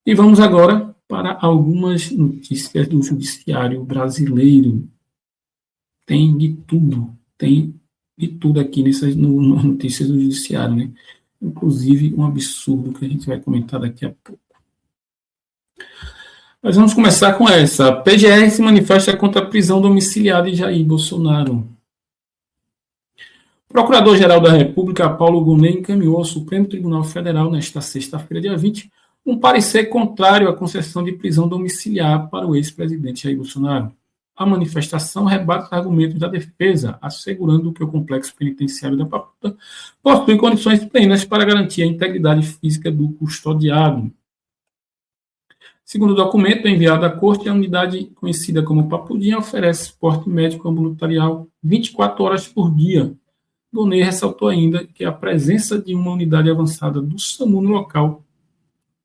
E vamos agora para algumas notícias do judiciário brasileiro. Tem de tudo aqui nessas notícias do judiciário, né? Inclusive um absurdo que a gente vai comentar daqui a pouco. Mas vamos começar com essa. A PGR se manifesta contra a prisão domiciliar de Jair Bolsonaro. O Procurador-Geral da República, Paulo Gonet, encaminhou ao Supremo Tribunal Federal, nesta sexta-feira, dia 20, um parecer contrário à concessão de prisão domiciliar para o ex-presidente Jair Bolsonaro. A manifestação rebate os argumentos da defesa, assegurando que o complexo penitenciário da Papuda possui condições plenas para garantir a integridade física do custodiado. Segundo o documento enviado à Corte, a unidade conhecida como Papudinha oferece suporte médico ambulatorial 24 horas por dia. Gonet ressaltou ainda que a presença de uma unidade avançada do SAMU no local,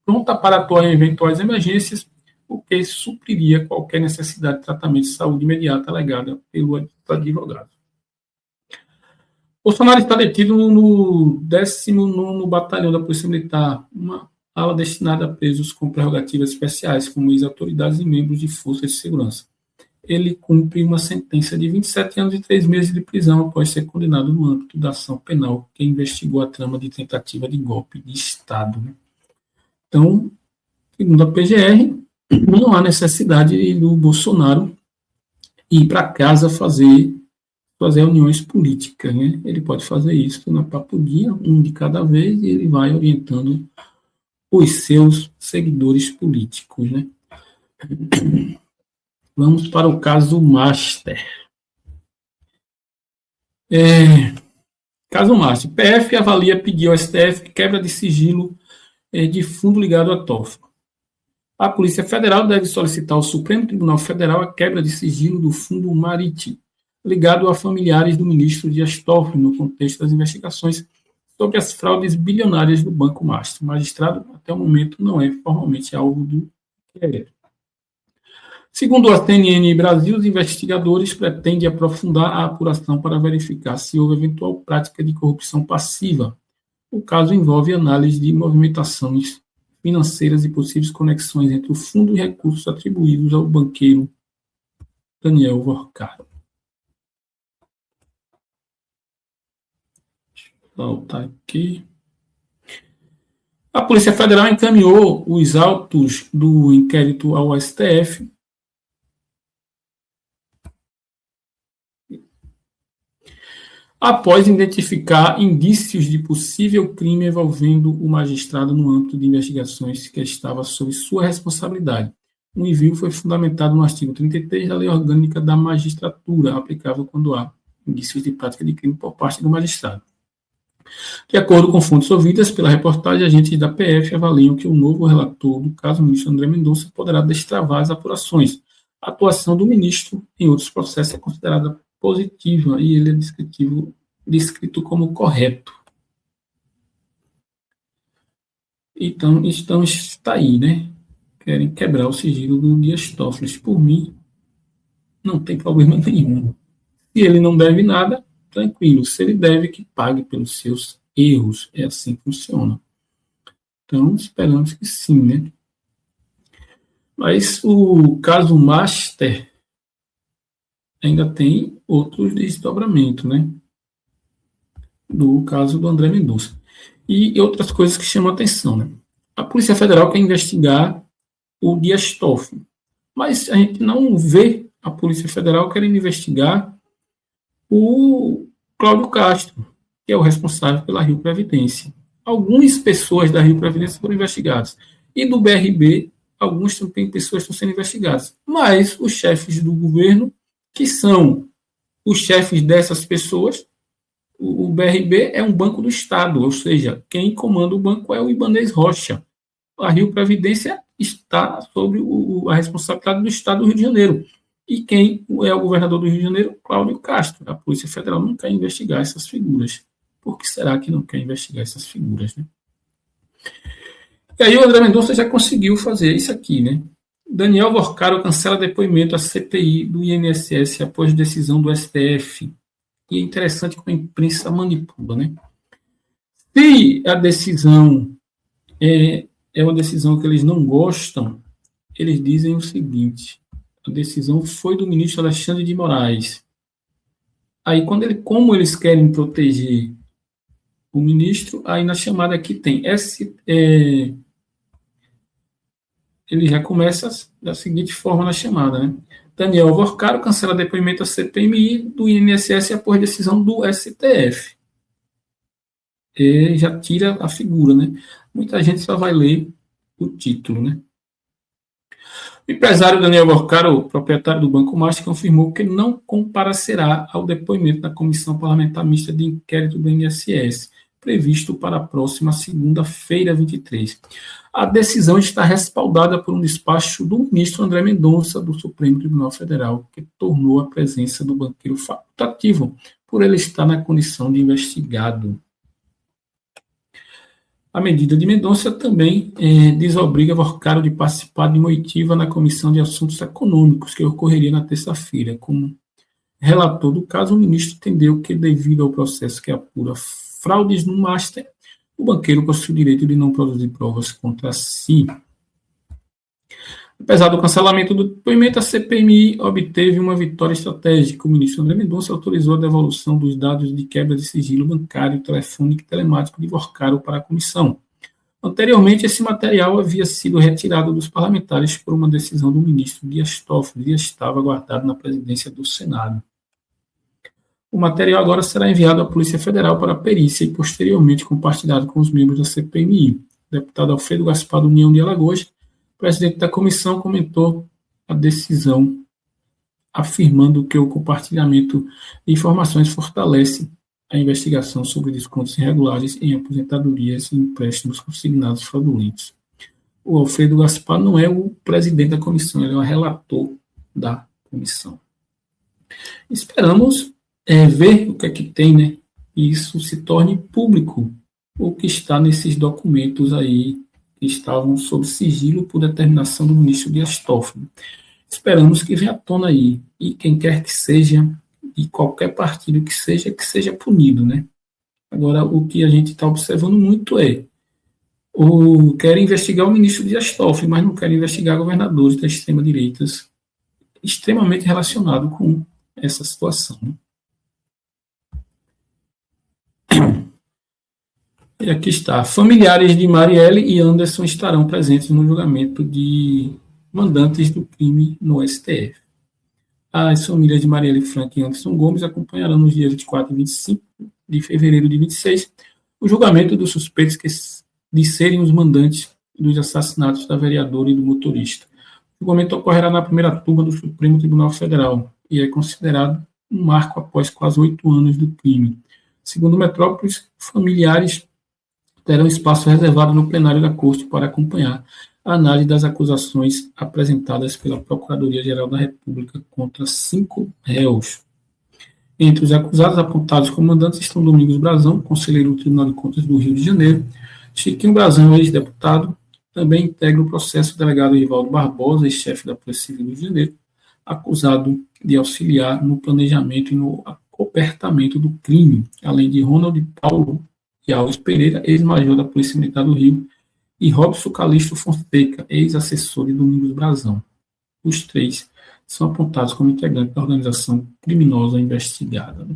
pronta para atuar em eventuais emergências, o que supriria qualquer necessidade de tratamento de saúde imediata alegada pelo advogado. Bolsonaro está detido no 19º Batalhão da Polícia Militar, uma ala destinada a presos com prerrogativas especiais, como ex-autoridades e membros de forças de segurança. Ele cumpre uma sentença de 27 anos e 3 meses de prisão após ser condenado no âmbito da ação penal que investigou a trama de tentativa de golpe de Estado. Então, segundo a PGR, não há necessidade do Bolsonaro ir para casa fazer reuniões políticas, né? Ele pode fazer isso na Papudinha, um de cada vez, e ele vai orientando os seus seguidores políticos, né? Vamos para o caso Master. Caso Master. PF avalia pedir ao STF quebra de sigilo de fundo ligado à TOF. A Polícia Federal deve solicitar ao Supremo Tribunal Federal a quebra de sigilo do fundo Marítimo, ligado a familiares do ministro Dias Toffoli, no contexto das investigações sobre as fraudes bilionárias do Banco Master. O magistrado, até o momento, não é formalmente alvo do inquérito. Segundo a CNN Brasil, os investigadores pretendem aprofundar a apuração para verificar se houve eventual prática de corrupção passiva. O caso envolve análise de movimentações financeiras e possíveis conexões entre o fundo e recursos atribuídos ao banqueiro Daniel Vorcaro. Deixa eu voltar aqui. A Polícia Federal encaminhou os autos do inquérito ao STF. Após identificar indícios de possível crime envolvendo o magistrado no âmbito de investigações que estava sob sua responsabilidade. O envio foi fundamentado no artigo 33 da Lei Orgânica da Magistratura, aplicável quando há indícios de prática de crime por parte do magistrado. De acordo com fontes ouvidas pela reportagem, agentes da PF avaliam que o novo relator do caso, o ministro André Mendonça, poderá destravar as apurações. A atuação do ministro em outros processos é considerada positiva e ele é descrito como correto. Então está aí, né? Querem quebrar o sigilo do Dias Toffoli. Por mim, não tem problema nenhum. Se ele não deve nada, tranquilo. Se ele deve, que pague pelos seus erros. É assim que funciona. Então, esperamos que sim, né? Mas o caso Master ainda tem outros desdobramentos, né? Do caso do André Mendonça. E outras coisas que chamam a atenção, né? A Polícia Federal quer investigar o Dias Toffoli, mas a gente não vê a Polícia Federal querendo investigar o Cláudio Castro, que é o responsável pela Rio Previdência. Algumas pessoas da Rio Previdência foram investigadas. E do BRB, algumas também pessoas estão sendo investigadas. Mas os chefes do governo, que são os chefes dessas pessoas, o BRB é um banco do Estado, ou seja, quem comanda o banco é o Ibanez Rocha. A Rio Previdência está sob a responsabilidade do Estado do Rio de Janeiro. E quem é o governador do Rio de Janeiro? Cláudio Castro. A Polícia Federal não quer investigar essas figuras. Por que será que não quer investigar essas figuras, né? E aí o André Mendonça já conseguiu fazer isso aqui, né? Daniel Vorcaro cancela depoimento à CPI do INSS após decisão do STF. E é interessante como a imprensa manipula, né? Se a decisão é uma decisão que eles não gostam, eles dizem o seguinte: a decisão foi do ministro Alexandre de Moraes. Aí, como eles querem proteger o ministro, aí na chamada aqui tem ele já começa da seguinte forma na chamada, né? Daniel Alvorcaro cancela depoimento à CPMI do INSS após decisão do STF. E já tira a figura, né? Muita gente só vai ler o título, né? O empresário Daniel Alvorcaro, proprietário do Banco Master, confirmou que não comparecerá ao depoimento da Comissão Parlamentar Mista de Inquérito do INSS, previsto para a próxima segunda-feira, 23. A decisão está respaldada por um despacho do ministro André Mendonça, do Supremo Tribunal Federal, que tornou a presença do banqueiro facultativo, por ele estar na condição de investigado. A medida de Mendonça também desobriga Alvorcaro de participar de uma oitiva na Comissão de Assuntos Econômicos, que ocorreria na terça-feira. Como relator do caso, o ministro entendeu que, devido ao processo que apura fraudes no Master, o banqueiro possui o direito de não produzir provas contra si. Apesar do cancelamento do depoimento, a CPMI obteve uma vitória estratégica. O ministro André Mendonça autorizou a devolução dos dados de quebra de sigilo bancário, telefônico e telemático de Alvorcaro para a comissão. Anteriormente, esse material havia sido retirado dos parlamentares por uma decisão do ministro Dias Toffoli e estava guardado na presidência do Senado. O material agora será enviado à Polícia Federal para perícia e posteriormente compartilhado com os membros da CPMI. O deputado Alfredo Gaspar, do União de Alagoas, presidente da comissão, comentou a decisão, afirmando que o compartilhamento de informações fortalece a investigação sobre descontos irregulares em aposentadorias e empréstimos consignados fraudulentos. O Alfredo Gaspar não é o presidente da comissão, ele é o relator da comissão. Esperamos ver o que é que tem, né? E isso se torne público, o que está nesses documentos aí, que estavam sob sigilo por determinação do ministro Dias Toffoli. Esperamos que venha à tona aí, e quem quer que seja, de qualquer partido que seja punido, né? Agora, o que a gente está observando muito quer investigar o ministro Dias Toffoli, mas não quer investigar governadores da extrema-direita, extremamente relacionado com essa situação, né? E aqui está. Familiares de Marielle e Anderson estarão presentes no julgamento de mandantes do crime no STF. As famílias de Marielle Franco e Anderson Gomes acompanharão nos dias 24 e 25 de fevereiro de 26 o julgamento dos suspeitos de serem os mandantes dos assassinatos da vereadora e do motorista. O julgamento ocorrerá na primeira turma do Supremo Tribunal Federal e é considerado um marco após quase 8 anos do crime. Segundo Metrópolis, familiares terão espaço reservado no plenário da Corte para acompanhar a análise das acusações apresentadas pela Procuradoria-Geral da República contra 5 réus. Entre os acusados apontados como mandantes estão Domingos Brazão, conselheiro do Tribunal de Contas do Rio de Janeiro. Chiquinho Brazão, ex-deputado, também integra o processo o delegado Rivaldo Barbosa, ex-chefe da Polícia Civil do Rio de Janeiro, acusado de auxiliar no planejamento e no acobertamento do crime, além de Ronald Paulo e Alves Pereira, ex-major da Polícia Militar do Rio, e Robson Calixto Fonseca, ex-assessor de Domingos Brazão. Os 3 são apontados como integrantes da organização criminosa investigada.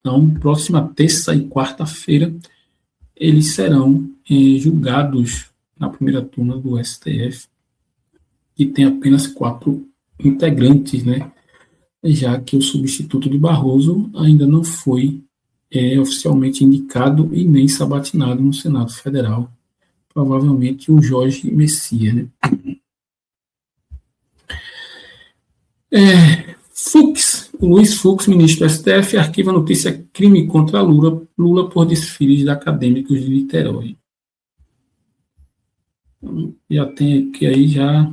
Então, próxima terça e quarta-feira, eles serão julgados na primeira turma do STF, que tem apenas 4 integrantes, né? Já que o substituto de Barroso ainda não foi oficialmente indicado e nem sabatinado no Senado Federal, provavelmente o Jorge Messias, né? O Luiz Fux, ministro do STF, arquiva a notícia crime contra Lula por desfiles de acadêmicos de Niterói. Então, já tem aqui aí já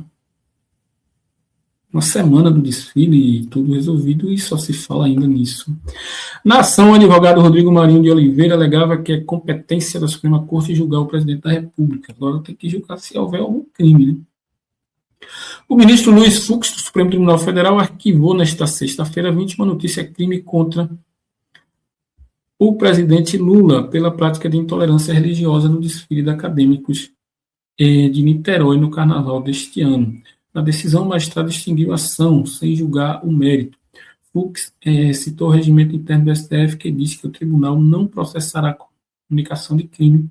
uma semana do desfile e tudo resolvido e só se fala ainda nisso. Na ação, o advogado Rodrigo Marinho de Oliveira alegava que é competência da Suprema Corte julgar o presidente da República. Agora tem que julgar se houver algum crime, né? O ministro Luiz Fux, do Supremo Tribunal Federal, arquivou nesta sexta-feira 20 uma notícia crime contra o presidente Lula pela prática de intolerância religiosa no desfile de acadêmicos de Niterói no carnaval deste ano. Na decisão, o magistrado extinguiu a ação sem julgar o mérito. Fux citou o regimento interno do STF que diz que o tribunal não processará comunicação de crime,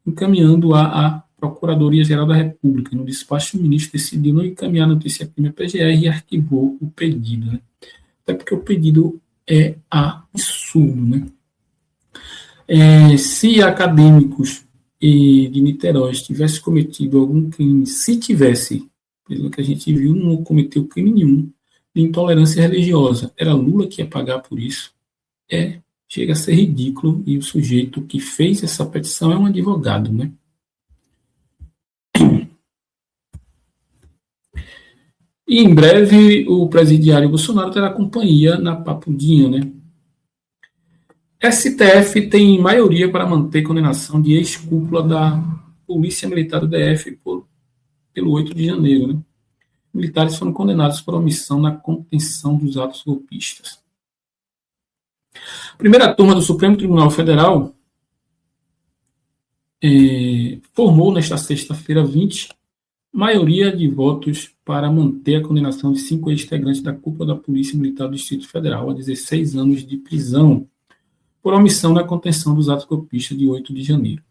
encaminhando-a à Procuradoria-Geral da República. No despacho, o ministro decidiu não encaminhar a notícia crime à PGR e arquivou o pedido, né? Até porque o pedido é absurdo, né? Se acadêmicos de Niterói tivessem cometido algum crime, se tivesse, pelo que a gente viu, não cometeu crime nenhum de intolerância religiosa, era Lula que ia pagar por isso? Chega a ser ridículo, e o sujeito que fez essa petição é um advogado, né? E em breve o presidiário Bolsonaro terá companhia na Papudinha, né? STF tem maioria para manter condenação de ex-cúpula da Polícia Militar do DF pelo 8 de janeiro, né? Militares foram condenados por omissão na contenção dos atos golpistas. A primeira turma do Supremo Tribunal Federal formou nesta sexta-feira 20 maioria de votos para manter a condenação de 5 ex-integrantes da cúpula da Polícia Militar do Distrito Federal a 16 anos de prisão por omissão na contenção dos atos golpistas de 8 de janeiro.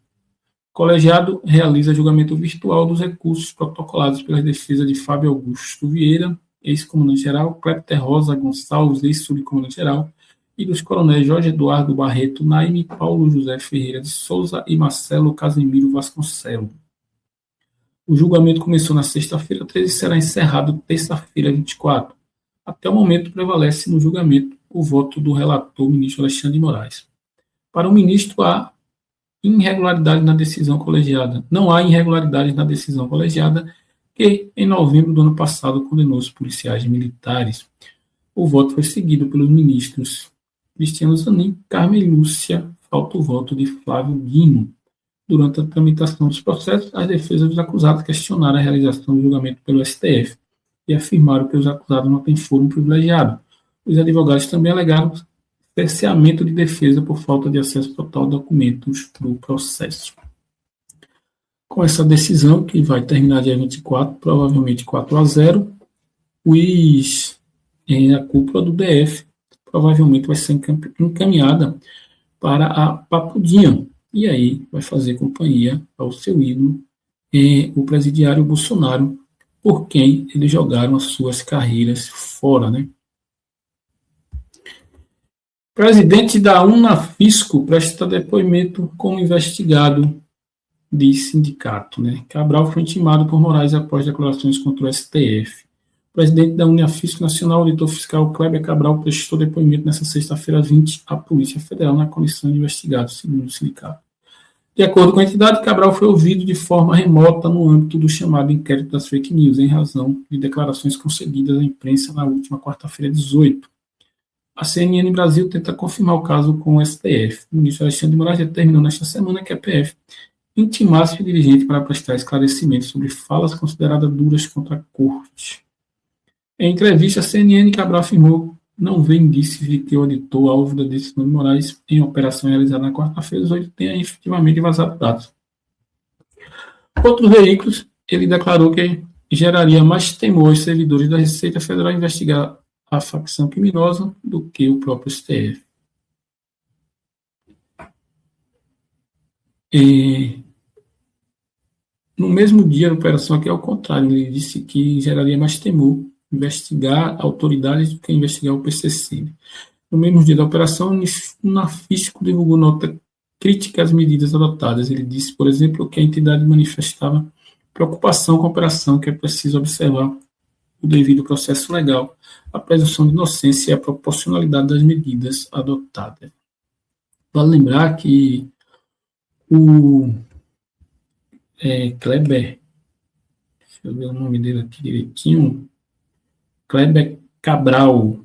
O colegiado realiza julgamento virtual dos recursos protocolados pela defesa de Fábio Augusto Vieira, ex-comandante-geral, Clepter Rosa Gonçalves, ex-subcomandante-geral, e dos coronéis Jorge Eduardo Barreto Naime, Paulo José Ferreira de Souza e Marcelo Casemiro Vasconcelos. O julgamento começou na sexta-feira 13 e será encerrado terça-feira 24. Até o momento prevalece no julgamento o voto do relator, o ministro Alexandre de Moraes. Para o ministro, há irregularidade na decisão colegiada. Não há irregularidades na decisão colegiada que, em novembro do ano passado, condenou os policiais militares. O voto foi seguido pelos ministros Cristiano Zanin, Carmen Lúcia, falta o voto de Flávio Dino. Durante a tramitação dos processos, as defesas dos acusados questionaram a realização do julgamento pelo STF e afirmaram que os acusados não têm foro privilegiado. Os advogados também alegaram cerceamento de defesa por falta de acesso total a documentos do processo. Com essa decisão, que vai terminar dia 24, provavelmente 4-0, a cúpula do DF provavelmente vai ser encaminhada para a Papudinha, e aí vai fazer companhia ao seu ídolo, o presidiário Bolsonaro, por quem eles jogaram as suas carreiras fora, né? Presidente da Unafisco presta depoimento como investigado de sindicato, né? Cabral foi intimado por Moraes após declarações contra o STF. O presidente da Unafisco Nacional, auditor fiscal Kleber Cabral, prestou depoimento nesta sexta-feira 20 à Polícia Federal na comissão de investigados, segundo o sindicato. De acordo com a entidade, Cabral foi ouvido de forma remota no âmbito do chamado inquérito das fake news, em razão de declarações concedidas à imprensa na última quarta-feira 18. A CNN Brasil tenta confirmar o caso com o STF. O ministro Alexandre de Moraes determinou nesta semana que a PF intimasse o dirigente para prestar esclarecimentos sobre falas consideradas duras contra a corte. Em entrevista, a CNN, Cabral afirmou não vê indícios de que o auditor, alvo da decisão de Moraes, em operação realizada na quarta-feira 18, tenha efetivamente vazado dados. Outros veículos, ele declarou que geraria mais temor aos servidores da Receita Federal investigar a facção criminosa do que o próprio STF. No mesmo dia da operação, aqui é o contrário, ele disse que geraria mais temor investigar autoridades do que investigar o PCC. No mesmo dia da operação, o Unafisco divulgou nota crítica às medidas adotadas. Ele disse, por exemplo, que a entidade manifestava preocupação com a operação, que é preciso observar o devido processo legal, a presunção de inocência e a proporcionalidade das medidas adotadas. Vale lembrar que o Kleber, deixa eu ver o nome dele aqui direitinho, Kleber Cabral,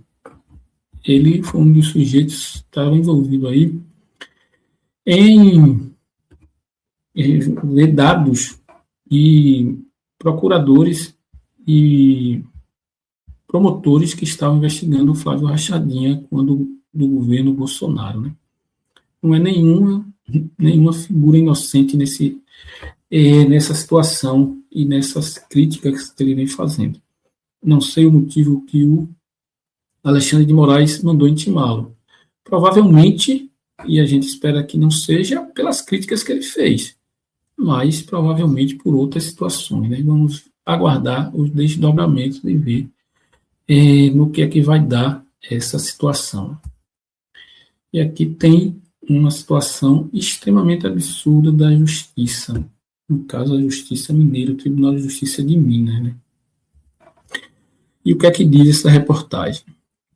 ele foi um dos sujeitos que estava envolvido aí em ver dados e procuradores e promotores que estavam investigando o Flávio Rachadinha quando do governo Bolsonaro, né? Não é nenhuma figura inocente nessa situação e nessas críticas que ele vem fazendo. Não sei o motivo que o Alexandre de Moraes mandou intimá-lo. Provavelmente, e a gente espera que não seja pelas críticas que ele fez, mas provavelmente por outras situações. Né? Vamos aguardar os desdobramentos e ver no que é que vai dar essa situação. E aqui tem uma situação extremamente absurda da Justiça, no caso a Justiça Mineira, o Tribunal de Justiça de Minas. Né? E o que é que diz essa reportagem?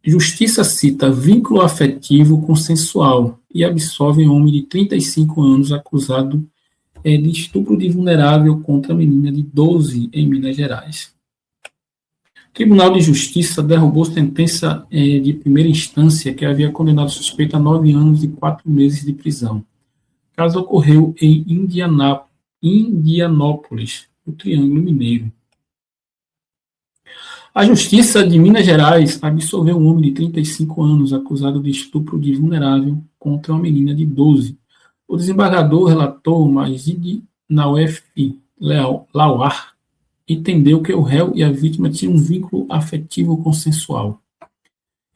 Justiça cita vínculo afetivo consensual e absolve homem de 35 anos acusado de estupro de vulnerável contra a menina de 12 em Minas Gerais. O Tribunal de Justiça derrubou sentença de primeira instância que havia condenado o suspeito a 9 anos e 4 meses de prisão. O caso ocorreu em Indianópolis, no Triângulo Mineiro. A Justiça de Minas Gerais absolveu um homem de 35 anos acusado de estupro de vulnerável contra uma menina de 12. O desembargador relator Magide Nauf Lauar entendeu que o réu e a vítima tinham um vínculo afetivo consensual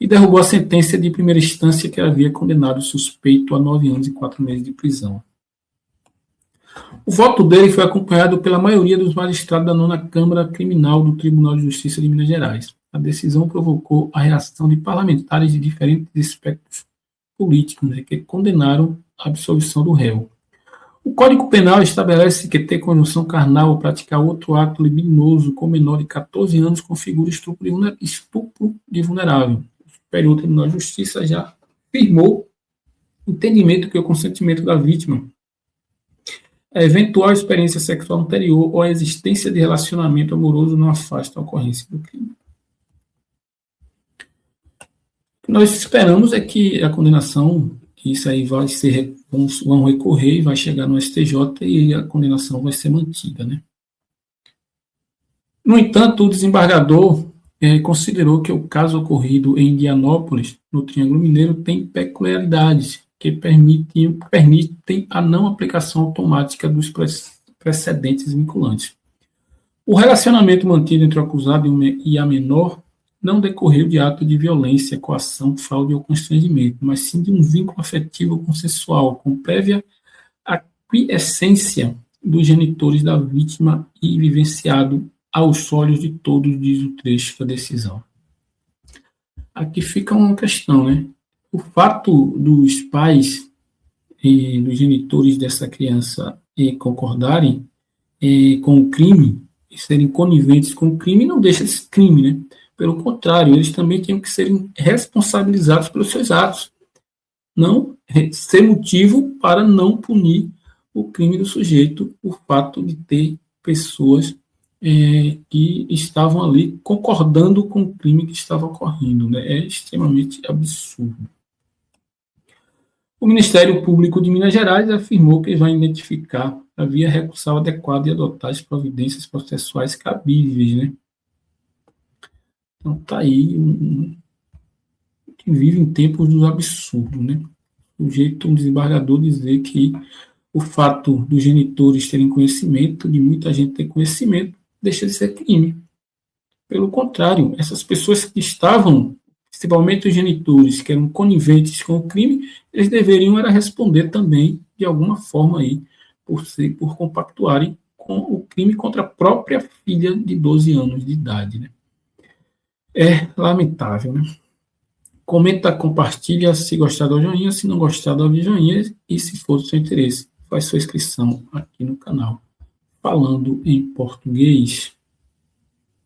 e derrubou a sentença de primeira instância que havia condenado o suspeito a 9 anos e 4 meses de prisão. O voto dele foi acompanhado pela maioria dos magistrados da 9ª Câmara Criminal do Tribunal de Justiça de Minas Gerais. A decisão provocou a reação de parlamentares de diferentes espectros políticos, né, que condenaram a absolvição do réu. O Código Penal estabelece que ter conjunção carnal ou praticar outro ato libidinoso com menor de 14 anos configura estupro de vulnerável. O Superior Tribunal de Justiça já afirmou o entendimento que o consentimento da vítima, a eventual experiência sexual anterior ou a existência de relacionamento amoroso não afasta a ocorrência do crime. O que nós esperamos é que a condenação, isso aí vai ser, vão recorrer, vai chegar no STJ e a condenação vai ser mantida, né? No entanto, o desembargador considerou que o caso ocorrido em Indianópolis, no Triângulo Mineiro, tem peculiaridades que permitem a não aplicação automática dos precedentes vinculantes. O relacionamento mantido entre o acusado e a menor não decorreu de ato de violência, coação, fraude ou constrangimento, mas sim de um vínculo afetivo consensual, com prévia aquiescência dos genitores da vítima e vivenciado aos olhos de todos, diz o trecho da decisão. Aqui fica uma questão, né? O fato dos pais e dos genitores dessa criança concordarem com o crime e serem coniventes com o crime não deixa de ser crime, né? Pelo contrário, eles também têm que ser responsabilizados pelos seus atos. Não ser motivo para não punir o crime do sujeito, o fato de ter pessoas que estavam ali concordando com o crime que estava ocorrendo. Né? É extremamente absurdo. O Ministério Público de Minas Gerais afirmou que vai identificar a via recursal adequada e adotar as providências processuais cabíveis, né? Então, está aí que vive em tempos dos absurdos, né? O jeito um desembargador dizer que o fato dos genitores terem conhecimento, de muita gente ter conhecimento, deixa de ser crime. Pelo contrário, essas pessoas que estavam, principalmente os genitores, que eram coniventes com o crime, eles deveriam era responder também, de alguma forma, aí, por compactuarem com o crime contra a própria filha de 12 anos de idade, né? É lamentável, né? Comenta, compartilha, se gostar do joinha, se não gostar do joinha, e se for do seu interesse, faz sua inscrição aqui no canal. Falando em português.